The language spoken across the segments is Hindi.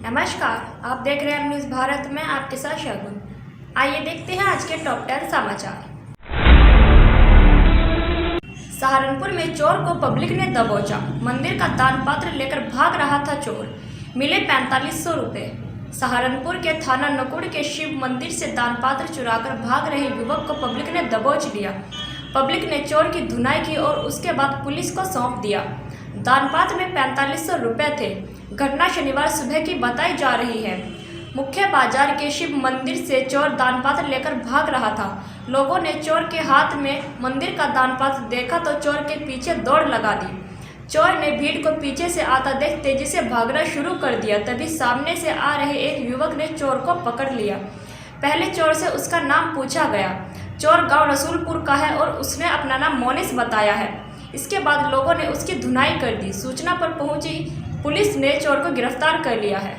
नमस्कार, आप देख रहे हैं न्यूज़ भारत में आपके साथ शगुन। आइए देखते हैं आज के टॉप 10 समाचार। सहारनपुर में चोर को पब्लिक ने दबोचा। मंदिर का दान पात्र लेकर भाग रहा था चोर, मिले 4500 रुपये। सहारनपुर के थाना नकुड़ के शिव मंदिर से दान पात्र चुराकर भाग रहे युवक को पब्लिक ने दबोच लिया। पब्लिक ने चोर की धुनाई की और उसके बाद पुलिस को सौंप दिया। दान पात्र में 4500 रुपये थे। घटना शनिवार सुबह की बताई जा रही है। मुख्य बाजार के शिव मंदिर से चोर दान पात्र लेकर भाग रहा था। लोगों ने चोर के हाथ में मंदिर का दान पात्र देखा तो चोर के पीछे दौड़ लगा दी। चोर ने भीड़ को पीछे से आता देख तेजी से भागना शुरू कर दिया। तभी सामने से आ रहे एक युवक ने चोर को पकड़ लिया। पहले चोर से उसका नाम पूछा गया। चोर गांव रसूलपुर का है और उसने अपना नाम मोनिस बताया है। इसके बाद लोगों ने उसकी धुनाई कर दी। सूचना पर पहुंची पुलिस ने चोर को गिरफ्तार कर लिया है।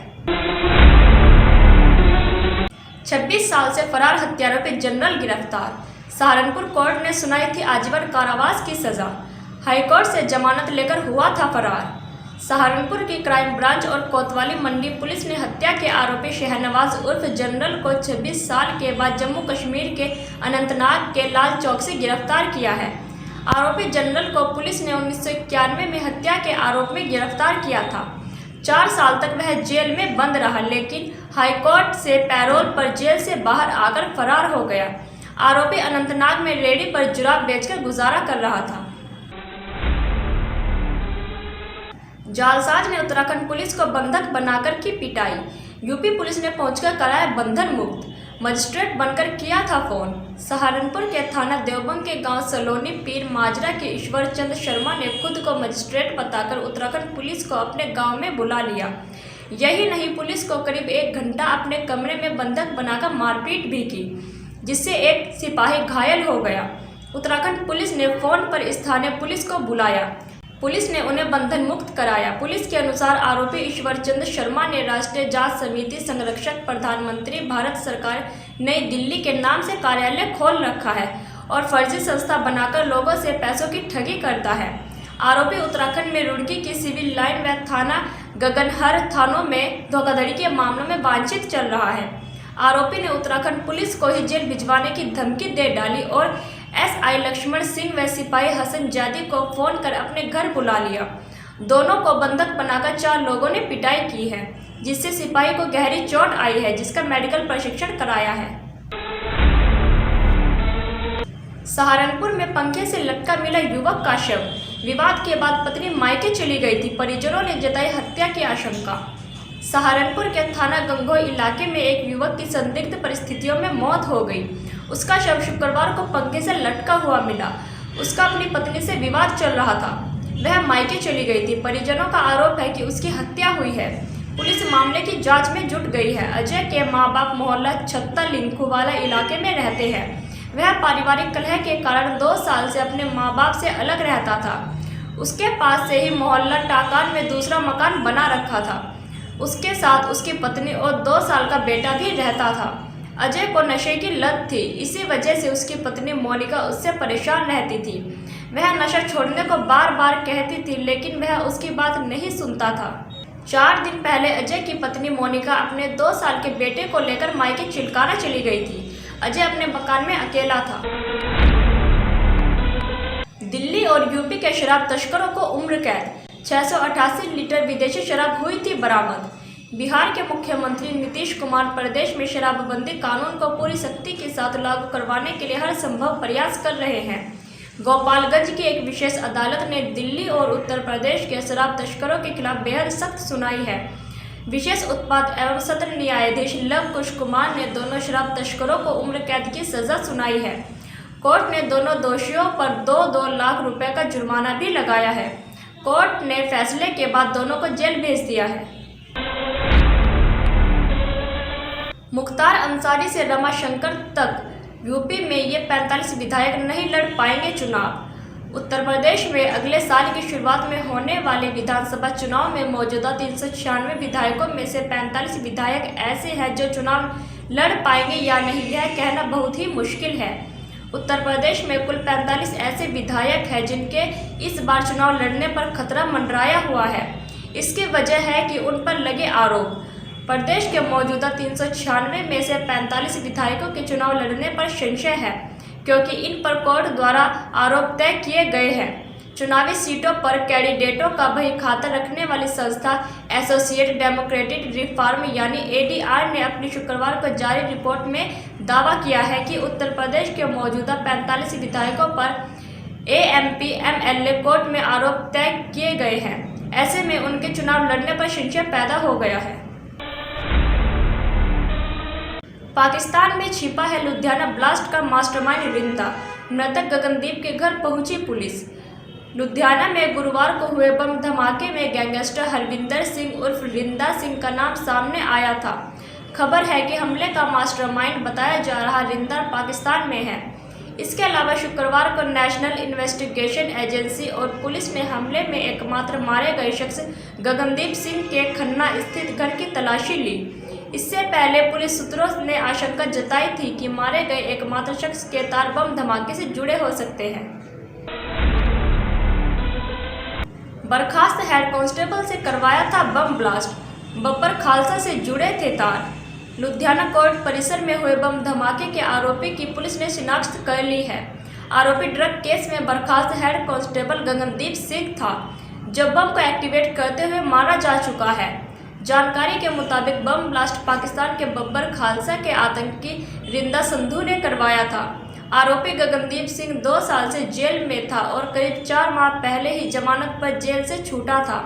26 साल से फरार हत्यारोपी जनरल गिरफ्तार। सहारनपुर कोर्ट ने सुनाई थी आजीवन कारावास की सजा। हाईकोर्ट से जमानत लेकर हुआ था फरार। सहारनपुर की क्राइम ब्रांच और कोतवाली मंडी पुलिस ने हत्या के आरोपी शहनवाज उर्फ जनरल को 26 साल के बाद जम्मू कश्मीर के अनंतनाग के लाल चौक से गिरफ्तार किया है। आरोपी जनरल को पुलिस ने 1991 में हत्या के आरोप में गिरफ्तार किया था। 4 साल तक वह जेल में बंद रहा, लेकिन हाईकोर्ट से पैरोल पर जेल से बाहर आकर फरार हो गया। आरोपी अनंतनाग में रेहड़ी पर जुराब बेचकर गुजारा कर रहा था। जालसाज ने उत्तराखंड पुलिस को बंधक बनाकर की पिटाई। यूपी पुलिस ने पहुंचकर कराया बंधन मुक्त। मजिस्ट्रेट बनकर किया था फोन। सहारनपुर के थाना देवबंद के गांव सलोनी पीर माजरा के ईश्वर चंद शर्मा ने खुद को मजिस्ट्रेट बताकर उत्तराखंड पुलिस को अपने गांव में बुला लिया। यही नहीं, पुलिस को करीब 1 घंटा अपने कमरे में बंधक बनाकर मारपीट भी की, जिससे एक सिपाही घायल हो गया। उत्तराखंड पुलिस ने फोन पर स्थानीय पुलिस को बुलाया। पुलिस ने उन्हें बंधन मुक्त कराया। पुलिस के अनुसार आरोपी ईश्वर चंद शर्मा ने राष्ट्रीय जांच समिति संरक्षक प्रधानमंत्री भारत सरकार नई दिल्ली के नाम से कार्यालय खोल रखा है और फर्जी संस्था बनाकर लोगों से पैसों की ठगी करता है। आरोपी उत्तराखंड में रुड़की की सिविल लाइन व थाना गगनहर थानों में धोखाधड़ी के मामलों में वांछित चल रहा है। आरोपी ने उत्तराखंड पुलिस को ही जेल भिजवाने की धमकी दे डाली और एसआई लक्ष्मण सिंह व सिपाही हसन जादी को फोन कर अपने घर बुला लिया। दोनों को बंधक बनाकर 4 लोगों ने पिटाई की है, जिससे सिपाही को गहरी चोट आई है, जिसका मेडिकल परीक्षण कराया है। सहारनपुर में पंखे से लटका मिला युवक का शव। विवाद के बाद पत्नी मायके चली गई थी। परिजनों ने जताई हत्या की आशंका। सहारनपुर के थाना गंगोह इलाके में एक युवक की संदिग्ध परिस्थितियों में मौत हो गई। उसका शव शुक्रवार को पंखे से लटका हुआ मिला। उसका अपनी पत्नी से विवाद चल रहा था। वह मायके चली गई थी। परिजनों का आरोप है कि उसकी हत्या हुई है। पुलिस मामले की जांच में जुट गई है। अजय के मां बाप मोहल्ला छत्ता लिंखुवाला इलाके में रहते हैं। वह पारिवारिक कलह के कारण 2 साल से अपने मां बाप से अलग रहता था। उसके पास से ही मोहल्ला टाकान में दूसरा मकान बना रखा था। उसके साथ उसकी पत्नी और 2 साल का बेटा भी रहता था। अजय को नशे की लत थी। इसी वजह से उसकी पत्नी मोनिका उससे परेशान रहती थी। वह नशा छोड़ने को बार बार कहती थी, लेकिन वह उसकी बात नहीं सुनता था। 4 दिन पहले अजय की पत्नी मोनिका अपने 2 साल के बेटे को लेकर मायके चिलकाना चली गई थी। अजय अपने मकान में अकेला था। दिल्ली और यूपी के शराब तस्करों को उम्र कैद। 688 लीटर विदेशी शराब हुई थी बरामद। बिहार के मुख्यमंत्री नीतीश कुमार प्रदेश में शराबबंदी कानून को पूरी सख्ती के साथ लागू करवाने के लिए हर संभव प्रयास कर रहे हैं। गोपालगंज की एक विशेष अदालत ने दिल्ली और उत्तर प्रदेश के शराब तस्करों के खिलाफ बेहद सख्त सुनाई है। विशेष उत्पाद एवं सत्र न्यायाधीश लव कुश कुमार ने दोनों शराब तस्करों को उम्र कैद की सजा सुनाई है। कोर्ट ने दोनों दोषियों पर 2-2 लाख रुपए का जुर्माना भी लगाया है। कोर्ट ने फैसले के बाद दोनों को जेल भेज दिया है। मुख्तार अंसारी से रमाशंकर तक। यूपी में ये 45 विधायक नहीं लड़ पाएंगे चुनाव। उत्तर प्रदेश में अगले साल की शुरुआत में होने वाले विधानसभा चुनाव में मौजूदा 396 विधायकों में से 45 विधायक ऐसे हैं जो चुनाव लड़ पाएंगे या नहीं, यह कहना बहुत ही मुश्किल है। उत्तर प्रदेश में कुल 45 ऐसे विधायक हैं जिनके इस बार चुनाव लड़ने पर खतरा मंडराया हुआ है। इसकी वजह है कि उन पर लगे आरोप। प्रदेश के मौजूदा 396 में से 45 विधायकों के चुनाव लड़ने पर संशय है, क्योंकि इन पर कोर्ट द्वारा आरोप तय किए गए हैं। चुनावी सीटों पर कैंडिडेटों का बही खाता रखने वाली संस्था एसोसिएट डेमोक्रेटिक रिफॉर्म यानी ADR ने अपनी शुक्रवार को जारी रिपोर्ट में दावा किया है कि उत्तर प्रदेश के मौजूदा 45 विधायकों पर AMP-MLA कोर्ट में आरोप तय किए गए हैं। ऐसे में उनके चुनाव लड़ने पर संशय पैदा हो गया है। पाकिस्तान में छिपा है लुधियाना ब्लास्ट का मास्टरमाइंड रिंदा, मृतक गगनदीप के घर पहुंची पुलिस। लुधियाना में गुरुवार को हुए बम धमाके में गैंगस्टर हरविंदर सिंह उर्फ रिंदा सिंह का नाम सामने आया था। खबर है कि हमले का मास्टरमाइंड बताया जा रहा रिंदा पाकिस्तान में है। इसके अलावा शुक्रवार को नेशनल इन्वेस्टिगेशन एजेंसी और पुलिस ने हमले में एकमात्र मारे गए शख्स गगनदीप सिंह के खन्ना स्थित घर की तलाशी ली। इससे पहले पुलिस सूत्रों ने आशंका जताई थी कि मारे गए एकमात्र शख्स के तार बम धमाके से जुड़े हो सकते हैं। बर्खास्त हेड कांस्टेबल से करवाया था बम ब्लास्ट, बब्बर खालसा से जुड़े थे तार। लुधियाना कोर्ट परिसर में हुए बम धमाके के आरोपी की पुलिस ने शिनाख्त कर ली है। आरोपी ड्रग केस में बर्खास्त हेड कांस्टेबल गगनदीप सिंह था, जो बम को एक्टिवेट करते हुए मारा जा चुका है। जानकारी के मुताबिक बम ब्लास्ट पाकिस्तान के बब्बर खालसा के आतंकी रिंदा संधू ने करवाया था। आरोपी गगनदीप सिंह 2 साल से जेल में था और करीब 4 माह पहले ही जमानत पर जेल से छूटा था।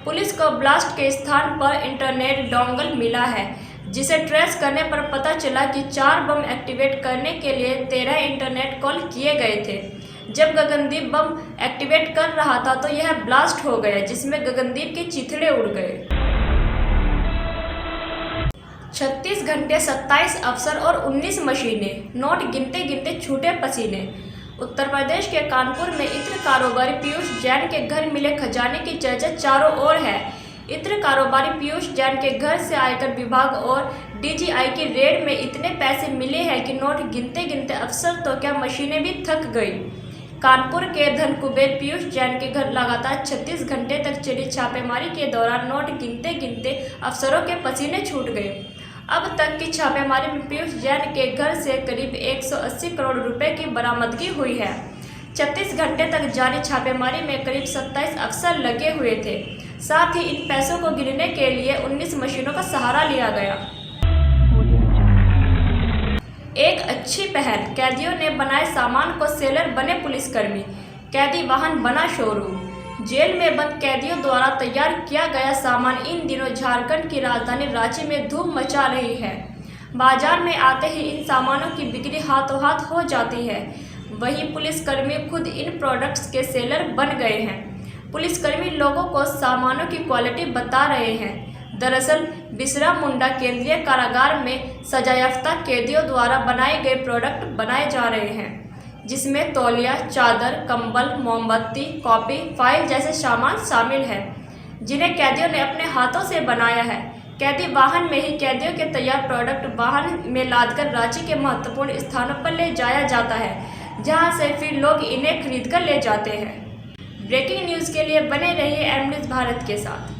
पुलिस को ब्लास्ट के स्थान पर इंटरनेट डोंगल मिला है, जिसे ट्रेस करने पर पता चला कि 4 बम एक्टिवेट करने के लिए 13 इंटरनेट कॉल किए गए थे। जब गगनदीप बम एक्टिवेट कर रहा था तो यह ब्लास्ट हो गया, जिसमें गगनदीप के चिथड़े उड़ गए। 36 घंटे 27 अफसर और 19 मशीनें, नोट गिनते गिनते छूटे पसीने। उत्तर प्रदेश के कानपुर में इत्र कारोबारी पीयूष जैन के घर मिले खजाने की चर्चा चारों ओर है। इत्र कारोबारी पीयूष जैन के घर से आयकर विभाग और DGI की रेड में इतने पैसे मिले हैं कि नोट गिनते गिनते अफसर तो क्या मशीनें भी थक गई। कानपुर के धन कुबेर पीयूष जैन के घर लगातार 36 घंटे तक चली छापेमारी के दौरान नोट गिनते गिनते अफसरों के पसीने छूट गए। अब तक की छापेमारी में पीयूष जैन के घर से करीब 180 करोड़ रुपए की बरामदगी हुई है। 36 घंटे तक जारी छापेमारी में करीब 27 अफसर लगे हुए थे। साथ ही इन पैसों को गिनने के लिए 19 मशीनों का सहारा लिया गया। एक अच्छी पहल, कैदियों ने बनाए सामान को सेलर बने पुलिसकर्मी, कैदी वाहन बना शोरूम। जेल में बंद कैदियों द्वारा तैयार किया गया सामान इन दिनों झारखंड की राजधानी रांची में धूम मचा रही है। बाजार में आते ही इन सामानों की बिक्री हाथों हाथ हो जाती है। वहीं पुलिसकर्मी खुद इन प्रोडक्ट्स के सेलर बन गए हैं। पुलिसकर्मी लोगों को सामानों की क्वालिटी बता रहे हैं। दरअसल बिसरा मुंडा केंद्रीय कारागार में सजायाफ्ता कैदियों द्वारा बनाए गए प्रोडक्ट बनाए जा रहे हैं, जिसमें तौलिया, चादर, कंबल, मोमबत्ती, कॉपी, फाइल जैसे सामान शामिल हैं, जिन्हें कैदियों ने अपने हाथों से बनाया है। कैदी वाहन में ही कैदियों के तैयार प्रोडक्ट वाहन में लादकर रांची के महत्वपूर्ण स्थानों पर ले जाया जाता है, जहां से फिर लोग इन्हें खरीदकर ले जाते हैं। ब्रेकिंग न्यूज़ के लिए बने रहिए M न्यूज़ भारत के साथ।